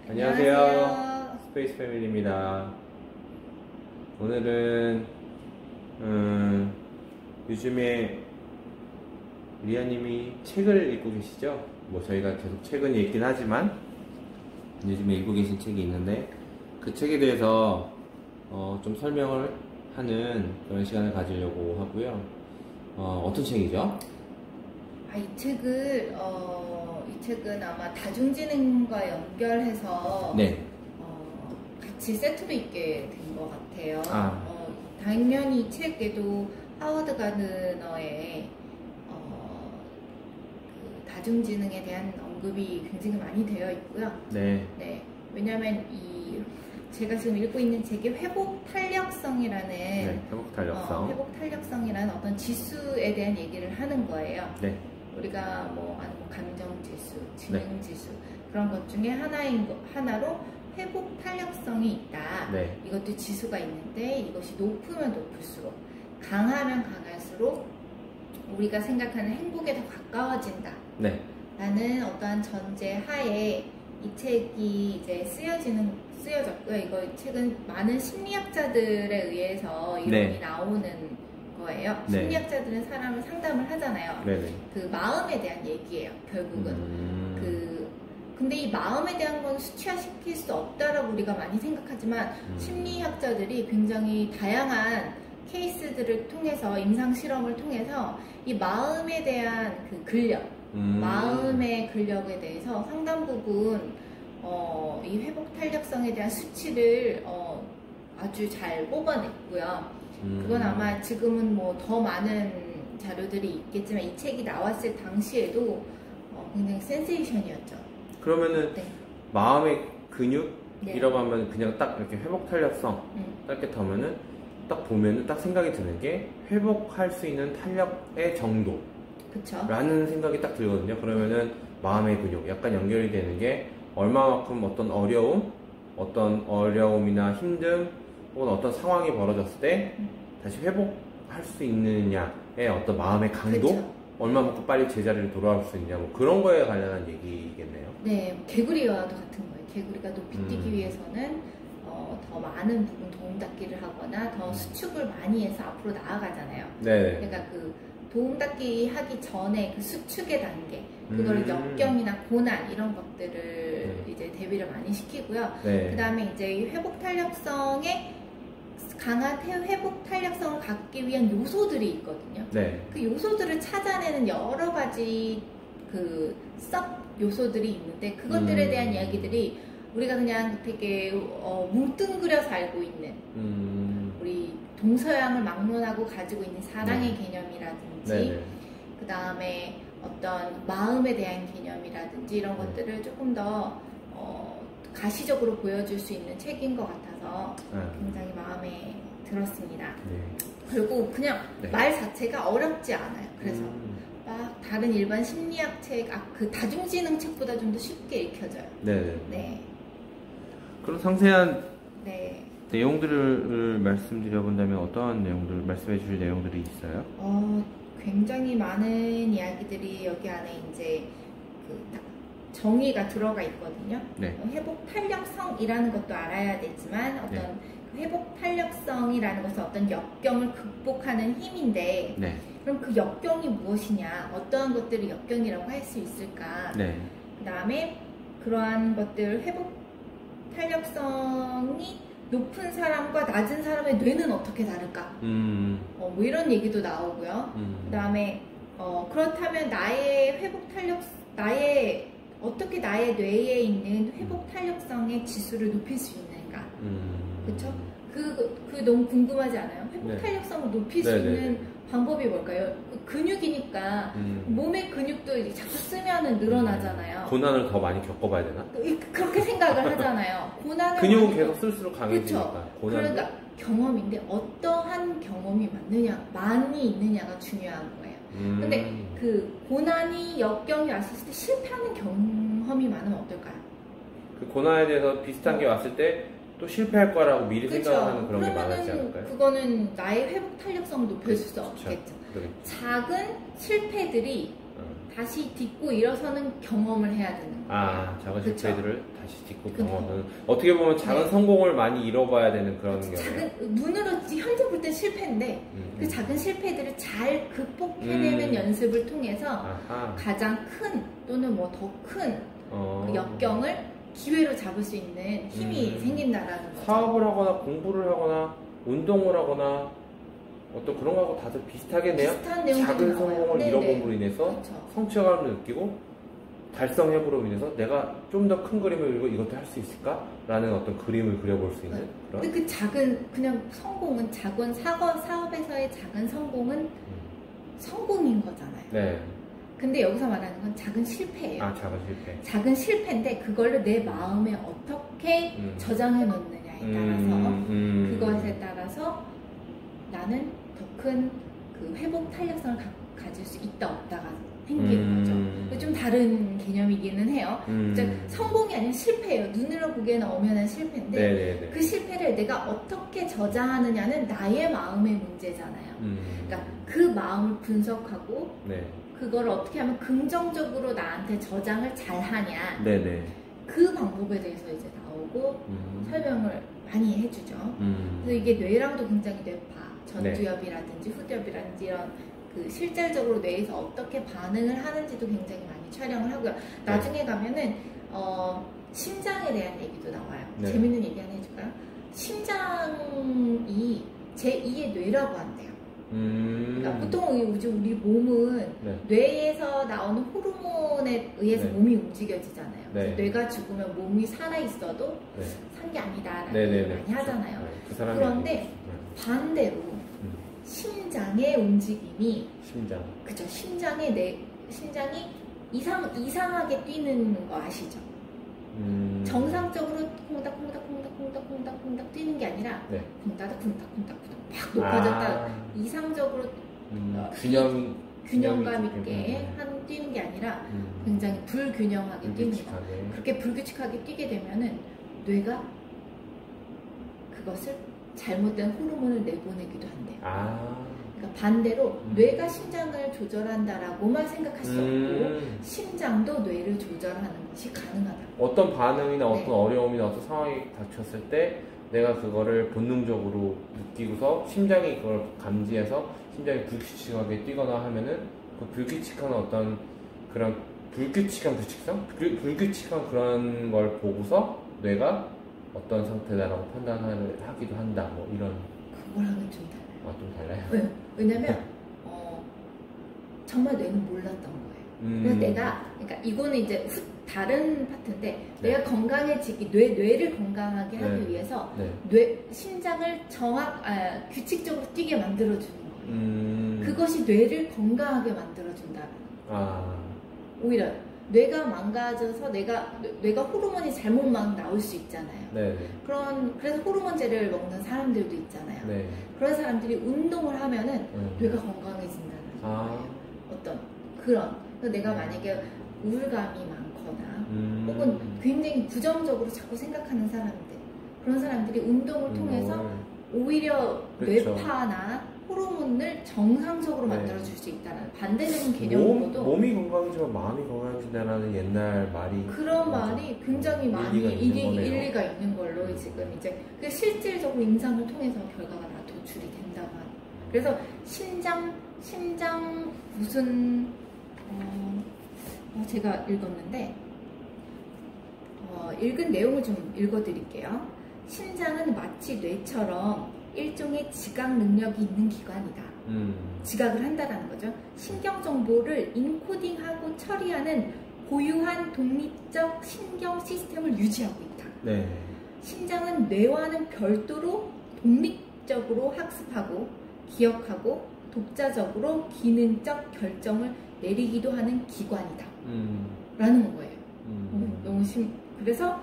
안녕하세요. 스페이스 패밀리입니다. 오늘은 요즘에 리아님이 책을 읽고 계시죠? 뭐 저희가 계속 책은 읽긴 하지만 요즘에 읽고 계신 책이 있는데 그 책에 대해서 좀 설명을 하는 그런 시간을 가지려고 하고요. 어떤 책이죠? 이 책은 아마 다중지능과 연결해서 네. 같이 세트로 읽게 된 것 같아요. 아. 당연히 이 책에도 하워드 가드너의 그 다중지능에 대한 언급이 굉장히 많이 되어 있고요. 네. 네. 왜냐하면 제가 지금 읽고 있는 책이 회복 탄력성이라는 회복 탄력성. 회복 탄력성이라는 어떤 지수에 대한 얘기를 하는 거예요. 네. 우리가 감정 지수, 지능 지수 그런 것 중에 하나로 회복 탄력성이 있다. 네. 이것도 지수가 있는데 이것이 높으면 높을수록 강하면 강할수록 우리가 생각하는 행복에 더 가까워진다. 네. 라는 어떠한 전제 하에 이 책이 이제 쓰여졌고요. 이 책은 많은 심리학자들에 의해서 이론이 나오는 거예요. 네. 심리학자들은 사람을 상담을 하잖아요. 네네. 그 마음에 대한 얘기예요. 결국은 근데 이 마음에 대한 건 수치화시킬 수 없다라고 우리가 많이 생각하지만 심리학자들이 굉장히 다양한 케이스들을 통해서 임상 실험을 통해서 이 마음에 대한 그 근력, 마음의 근력에 대해서 상당 부분 이 회복 탄력성에 대한 수치를 아주 잘 뽑아냈고요. 그건 아마 지금은 뭐 더 많은 자료들이 있겠지만 이 책이 나왔을 당시에도 굉장히 센세이션이었죠. 그러면은 네. 마음의 근육이라고 하면 그냥 딱 이렇게 회복 탄력성 짧게 타면은 딱 보면은 딱 생각이 드는 게 회복할 수 있는 탄력의 정도 그쵸? 라는 생각이 딱 들거든요. 그러면은 마음의 근육 약간 연결이 되는 게 얼마만큼 어떤 어려움이나 힘듦 혹은 어떤 상황이 벌어졌을 때 다시 회복할 수 있느냐의 어떤 마음의 강도, 그쵸? 얼마만큼 빨리 제자리로 돌아올 수 있냐, 뭐 그런 거에 관련한 얘기겠네요. 네, 개구리와도 같은 거예요. 개구리가 높이 뛰기 위해서는 더 많은 부분 도움닫기를 하거나 더 수축을 많이 해서 앞으로 나아가잖아요. 네. 그러니까 그 도움닫기 하기 전에 그 수축의 단계, 그거를 역경이나 고난 이런 것들을 이제 대비를 많이 시키고요. 네. 그 다음에 이제 강한 회복 탄력성을 갖기 위한 요소들이 있거든요. 네. 그 요소들을 찾아내는 여러 가지 섭 요소들이 있는데 그것들에 대한 이야기들이 우리가 그냥 되게 뭉뚱그려서 알고 있는 우리 동서양을 막론하고 가지고 있는 사랑의 개념이라든지 그 다음에 어떤 마음에 대한 개념이라든지 이런 것들을 조금 더 가시적으로 보여줄 수 있는 책인 것 같아서 굉장히 마음에 들었습니다. 그리고 그냥 말 자체가 어렵지 않아요. 그래서 막 다른 일반 심리학 책, 그 다중지능 책보다 좀 더 쉽게 읽혀져요. 네. 그럼 상세한 내용들을 말씀드려본다면 어떠한 내용들, 말씀해 주실 내용들이 있어요? 굉장히 많은 이야기들이 여기 안에 이제 정의가 들어가 있거든요. 회복 탄력성이라는 것도 알아야 되지만 어떤 회복 탄력성이라는 것은 어떤 역경을 극복하는 힘인데 그럼 그 역경이 무엇이냐, 어떠한 것들을 역경이라고 할 수 있을까, 그 다음에 그러한 것들 회복 탄력성이 높은 사람과 낮은 사람의 뇌는 어떻게 다를까, 뭐 이런 얘기도 나오고요. 그 다음에 그렇다면 어떻게 나의 뇌에 있는 회복 탄력성의 지수를 높일 수 있는가? 그쵸? 그 너무 궁금하지 않아요? 회복 탄력성을 높일 수 있는 방법이 뭘까요? 근육이니까 몸의 근육도 이제 자꾸 쓰면은 늘어나잖아요. 고난을 더 많이 겪어봐야 되나? 그렇게 생각을 하잖아요. 근육은 계속 쓸수록 강해지니까. 그러니까 경험인데 어떠한 경험이 많이 있느냐가 중요한 거예요. 근데 그 고난이 역경이 왔을 때 실패하는 경험이 많으면 어떨까요? 그 고난에 대해서 비슷한 게 왔을 때 또 실패할 거라고 미리 생각하는 그런 게 많았지 않을까요? 그거는 나의 회복 탄력성을 높여줄 수 없겠죠. 작은 실패들이 다시 딛고 일어서는 경험을 해야 되는 거예요. 아, 작은 그쵸? 실패들을 다시 딛고 그쵸? 경험하는. 어떻게 보면 작은 네. 성공을 많이 잃어봐야 되는 그런 경우예요. 작은 눈으로 현재 볼 때 실패인데 그 작은 실패들을 잘 극복해내는 연습을 통해서 아하. 가장 큰 또는 뭐 더 큰 그 역경을 기회로 잡을 수 있는 힘이 생긴다라는 거죠. 사업을 하거나 공부를 하거나 운동을 하거나 어떤 그런 거하고 다들 비슷하겠네요. 비슷한 내용들이 작은 나와요. 성공을 네네. 잃어봄으로 인해서 그렇죠. 성취감을 느끼고 달성해보로 인해서 내가 좀 더 큰 그림을 그리고 이것도 할 수 있을까? 라는 어떤 그림을 그려볼 수 있는 그런. 근데 그 작은 그냥 성공은 작은 사업에서의 작은 성공은 성공인 거잖아요. 네. 근데 여기서 말하는 건 작은 실패예요. 아, 작은 실패. 작은 실패인데 그걸로 내 마음에 어떻게 저장해 놓느냐에 따라서 그것에 따라서 나는 더 큰 그 회복 탄력성을 가질 수 있다 없다가 생기는 거죠. 좀 다른 개념이기는 해요. 즉 성공이 아니라 실패예요. 눈으로 보기에는 엄연한 실패인데 네네네. 그 실패를 내가 어떻게 저장하느냐는 나의 마음의 문제잖아요. 그러니까 그 마음을 분석하고 네. 그걸 어떻게 하면 긍정적으로 나한테 저장을 잘 하냐. 네네. 그 방법에 대해서 이제 나오고 설명을 많이 해주죠. 그래서 이게 뇌랑도 굉장히 뇌파, 전두엽이라든지 후두엽이라든지 이런 그 실질적으로 뇌에서 어떻게 반응을 하는지도 굉장히 많이 촬영을 하고요. 나중에 가면은 심장에 대한 얘기도 나와요. 네. 재밌는 얘기 하나 해줄까요? 심장이 제2의 뇌라고 한대요. 그러니까 보통 우리 몸은 네. 뇌에서 나오는 호르몬에 의해서 네. 몸이 움직여지잖아요. 네. 뇌가 죽으면 몸이 살아있어도 네. 산 게 아니다라는 네네네. 얘기 많이 하잖아요. 네. 그 사람이 그런데 반대로 심장의 움직임이 그죠? 심장이 이상하게 뛰는 거 아시죠? 정상적으로 콩닥콩닥 뛰는 게 아니라 네. 콩닥콩닥 막 높아졌다 이상적으로 균형감 있게 뛰는 게 아니라 굉장히 불균형하게 뛰는 거. 그렇게 불규칙하게 뛰게 되면은 뇌가 그것을 잘못된 호르몬을 내보내기도 한대요. 그러니까 반대로 뇌가 심장을 조절한다라고만 생각할 수 없고 심장도 뇌를 조절하는 것이 가능하다. 어떤 반응이나 네. 어떤 어려움이나 어떤 상황이 닥쳤을 때 내가 그거를 본능적으로 느끼고서 심장이 그걸 감지해서 심장이 불규칙하게 뛰거나 하면은 그 불규칙한 어떤 그런 불규칙한 그런 걸 보고서 뇌가 어떤 상태다라고 판단을 하기도 한다. 뭐 이런. 그거랑은 좀 달라요. 좀 달라요? 네. 왜냐면 정말 뇌는 몰랐던 거예요. 그래서 그러니까 이거는 이제 다른 파트인데 내가 건강해지기 뇌를 건강하게 하기 위해서 심장을 규칙적으로 뛰게 만들어주는 거예요. 그것이 뇌를 건강하게 만들어준다는 거예요. 오히려 뇌가 망가져서 뇌가 호르몬이 잘못 막 나올 수 있잖아요. 그래서 호르몬제를 먹는 사람들도 있잖아요. 그런 사람들이 운동을 하면은 뇌가 건강해진다는 거예요. 어떤 그래서 내가 만약에 우울감이 많거나 혹은 굉장히 부정적으로 자꾸 생각하는 사람들, 그런 사람들이 운동을 통해서 오히려 그렇죠. 뇌파나 호르몬을 정상적으로 만들어줄 수 있다는 반대되는 개념으로도 몸이 건강해지면 마음이 건강해진다는 옛날 말이 그런 말이 굉장히 많이 일리가 있는 걸로 지금 이제 그 실질적으로 임상을 통해서 결과가 다 도출이 된다고 하는. 그래서 심장 무슨 제가 읽었는데 읽은 내용을 좀 읽어드릴게요. 심장은 마치 뇌처럼 일종의 지각 능력이 있는 기관이다. 지각을 한다라는 거죠. 신경 정보를 인코딩하고 처리하는 고유한 독립적 신경 시스템을 유지하고 있다. 심장은 뇌와는 별도로 독립적으로 학습하고 기억하고 독자적으로 기능적 결정을 내리기도 하는 기관이다. 라는 거예요. 그래서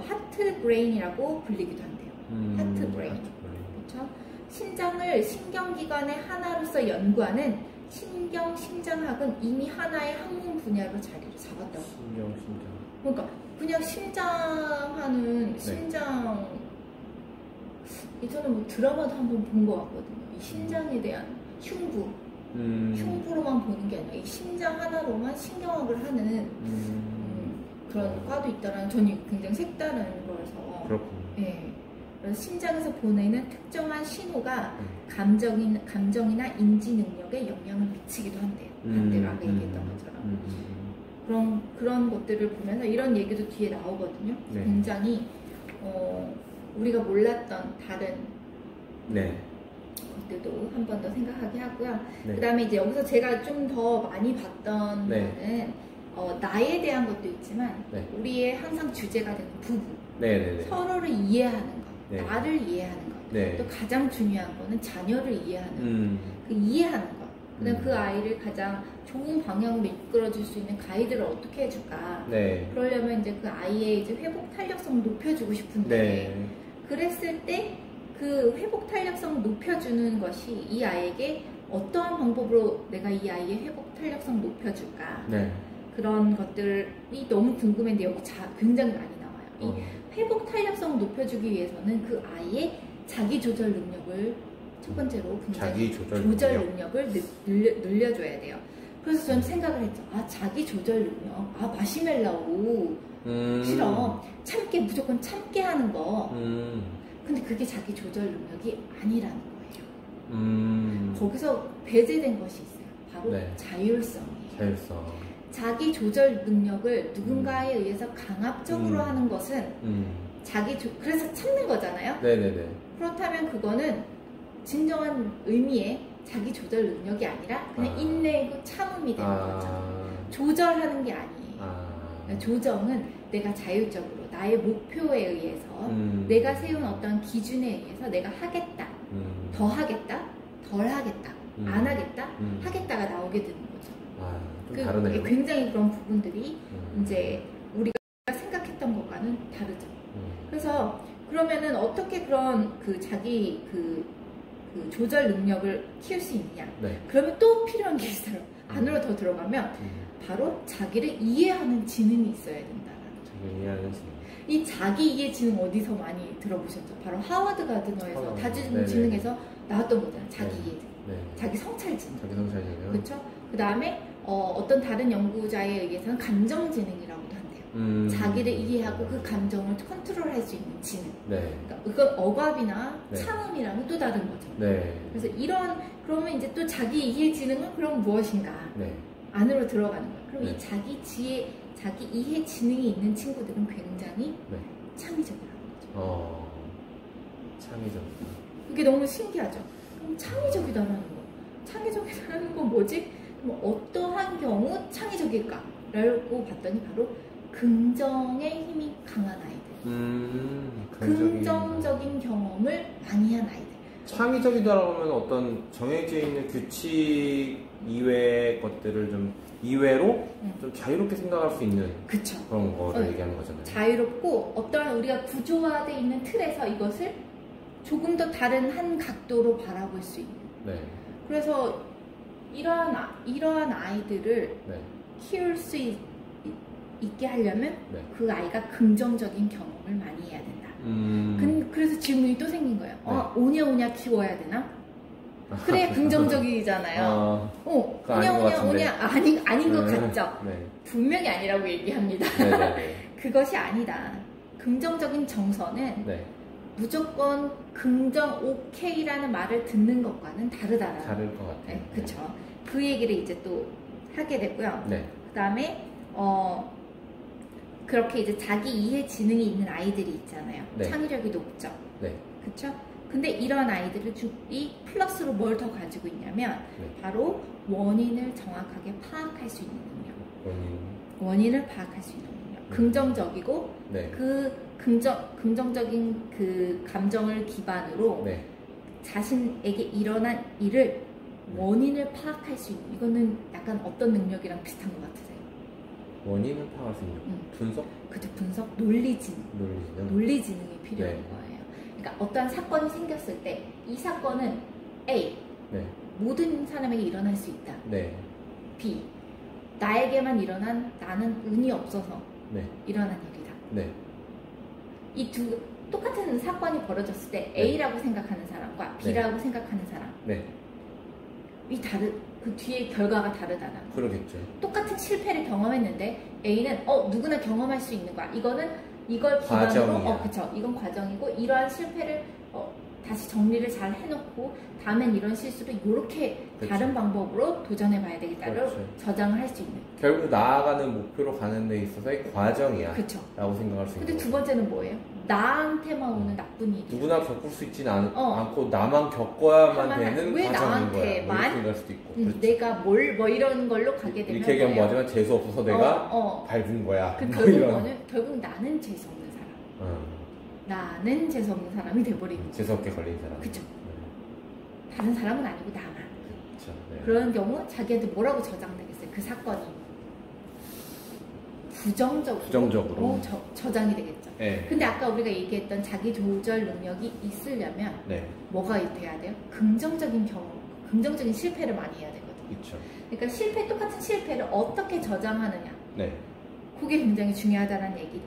하트 브레인이라고 불리기도 한대요. 하트 브레인. 그렇죠? 심장을 신경기관의 하나로서 연구하는 심장학은 이미 하나의 학문 분야로 자리를 잡았다고. 그러니까 그냥 심장 예전에 뭐 드라마도 한번 본 것 같거든요. 이 심장에 대한 흉부 흉부로만 보는 게 아니라 이 심장 하나로만 신경학을 하는 그런 과도 있다는 저는 굉장히 색다른 거라서. 그렇군요. 예. 그래서 심장에서 보내는 특정한 신호가 감정이나 인지 능력에 영향을 미치기도 한대요. 반대로 아까 얘기했던 것처럼. 그런 것들을 보면서 이런 얘기도 뒤에 나오거든요. 네. 굉장히 우리가 몰랐던 다른 것들도 한 번 더 생각하게 하고요. 네. 그 다음에 이제 여기서 제가 좀 더 많이 봤던 네. 거는 나에 대한 것도 있지만 네. 우리의 항상 주제가 되는 부부. 네네네. 서로를 이해하는 것, 네. 나를 이해하는 것. 네. 또 가장 중요한 거는 자녀를 이해하는 것. 그 이해하는 것. 그다음 그 아이를 가장 좋은 방향으로 이끌어줄 수 있는 가이드를 어떻게 해줄까. 네. 그러려면 이제 그 아이의 이제 회복 탄력성을 높여주고 싶은데 네. 그랬을 때 그 회복 탄력성을 높여주는 것이 이 아이에게 어떠한 방법으로 내가 이 아이의 회복 탄력성을 높여줄까. 네. 그런 것들이 너무 궁금한데 여기 굉장히 많이 나와요. 이 회복 탄력성을 높여주기 위해서는 그 아이의 자기 조절 능력을 첫 번째로 굉장히 조절 능력을 늘려줘야 돼요. 그래서 저는 생각을 했죠. 자기 조절 능력. 마시멜로우 싫어. 무조건 참게 하는 거. 근데 그게 자기 조절 능력이 아니라는 거예요. 거기서 배제된 것이 있어요. 바로 자율성이에요. 자율성. 자기 조절 능력을 누군가에 의해서 강압적으로 하는 것은 그래서 참는 거잖아요. 네네네. 그렇다면 그거는 진정한 의미의 자기 조절 능력이 아니라 그냥 인내이고 참음이 되는 거죠. 조절하는 게 아니에요. 조정은 내가 자율적으로 나의 목표에 의해서 내가 세운 어떤 기준에 의해서 내가 하겠다, 더 하겠다, 덜 하겠다, 안 하겠다, 하겠다가 나오게 되는 거죠. 좀 다르네요. 굉장히 그런 부분들이 이제 우리가 생각했던 것과는 다르죠. 그래서 그러면은 어떻게 그런 자기 조절 능력을 키울 수 있느냐? 네. 그러면 또 필요한 게 있어요. 안으로 더 들어가면 바로 자기를 이해하는 지능이 있어야 된다라는 거죠. 자기를 이해하는 지능. 이 자기 이해 지능 어디서 많이 들어보셨죠? 바로 하워드 가드너에서 다중지능에서 나왔던 거잖아요. 자기 이해 지능, 자기 성찰 지능. 자기 성찰 지능. 그렇죠? 그 다음에 어떤 다른 연구자에 의해서는 감정 지능이라고도 한대요. 자기를 이해하고 그 감정을 컨트롤할 수 있는 지능. 네. 그러니까 그건 억압이나 참음이랑은 또 다른 거죠. 네. 그래서 그러면 이제 또 자기 이해 지능은 그럼 무엇인가? 네. 안으로 들어가는 거예요. 그럼 이 자기 이해 지능이 있는 친구들은 굉장히 창의적이라는 거죠. 창의적이다. 그게 너무 신기하죠. 그럼 창의적이다라는 거. 창의적이다라는 건 뭐지? 어떠한 경우 창의적일까? 라고 봤더니 바로 긍정의 힘이 강한 아이들. 긍정적인 경험을 많이 한 아이들. 창의적이다라고 하면 어떤 정해져 있는 규칙 이외의 것들을 좀 이외로 좀 자유롭게 생각할 수 있는 그쵸. 그런 거를 얘기하는 거잖아요. 자유롭고 어떠한 우리가 구조화되어 있는 틀에서 이것을 조금 더 다른 한 각도로 바라볼 수 있는. 네. 그래서 이러한 아이들을 키울 수 있게 하려면 그 아이가 긍정적인 경험을 많이 해야 된다. 그래서 질문이 또 생긴 거예요. 오냐 키워야 되나? 그래 긍정적이잖아요. 오냐 아닌 것 같죠? 분명히 아니라고 얘기합니다. 그것이 아니다. 긍정적인 정서는 무조건 긍정 오케이라는 말을 듣는 것과는 다르다라는. 다를 것 같아요. 그렇죠. 그 얘기를 이제 또 하게 되고요. 그 다음에 그렇게 이제 자기 이해 지능이 있는 아이들이 있잖아요. 창의력이 높죠. 그렇죠? 근데 이런 아이들이 플러스로 뭘 더 가지고 있냐면 바로 원인을 정확하게 파악할 수 있는 능력. 원인을 파악할 수 있는 능력. 긍정적이고 그 긍정적인 그 감정을 기반으로 자신에게 일어난 일을 원인을 파악할 수 있는, 이거는 약간 어떤 능력이랑 비슷한 것 같으세요? 원인을 파악할 수 있는 분석? 그죠, 분석, 논리지능. 논리지능이 필요한 거예요. 그러니까 어떠한 사건이 생겼을 때 이 사건은 A, 모든 사람에게 일어날 수 있다. B, 나에게만 나는 운이 없어서 일어난 일이다. 이 똑같은 사건이 벌어졌을 때 A라고 생각하는 사람과 B라고 생각하는 사람, 이 그 뒤에 결과가 다르다는 거. 그러겠죠. 똑같은 실패를 경험했는데 A는 누구나 경험할 수 있는 거야. 이걸 기반으로 과정이야. 그쵸. 이건 과정이고 이러한 실패를 다시 정리를 잘 해놓고 다음엔 이런 실수를 이렇게 그쵸. 다른 방법으로 도전해봐야 되겠다를 그렇죠. 저장을 할 수 있는. 결국 나아가는 목표로 가는 데 있어서의 과정이야. 그쵸. 라고 생각할 수 있는 근데 거죠. 두 번째는 뭐예요? 나한테만 오는 나쁜 일이. 누구나 겪을 수 있지는 않고 나만 겪어야만 되는 왜 과정인 나한테 거야. 이렇게 생각할 수도 있고. 그렇죠. 내가 뭐 이런 걸로 가게 되면 이렇게 얘기하면 뭐예요? 뭐하지만 재수 없어서 내가 밟은 거야. 결국 나는 재수 없는 사람. 나는 재수 없는 사람이 돼버리는 거야. 재수 없게 걸린 사람. 그쵸. 다른 사람은 아니고 나만. 그쵸. 네. 그런 경우 자기한테 뭐라고 저장되겠어요? 그 사건이 부정적으로 저장이 되겠죠. 네. 근데 아까 우리가 얘기했던 자기 조절 능력이 있으려면 네. 뭐가 돼야 돼요? 긍정적인 경험, 긍정적인 실패를 많이 해야 되거든요. 그쵸. 그러니까 똑같은 실패를 어떻게 저장하느냐. 네. 그게 굉장히 중요하다는 얘기들.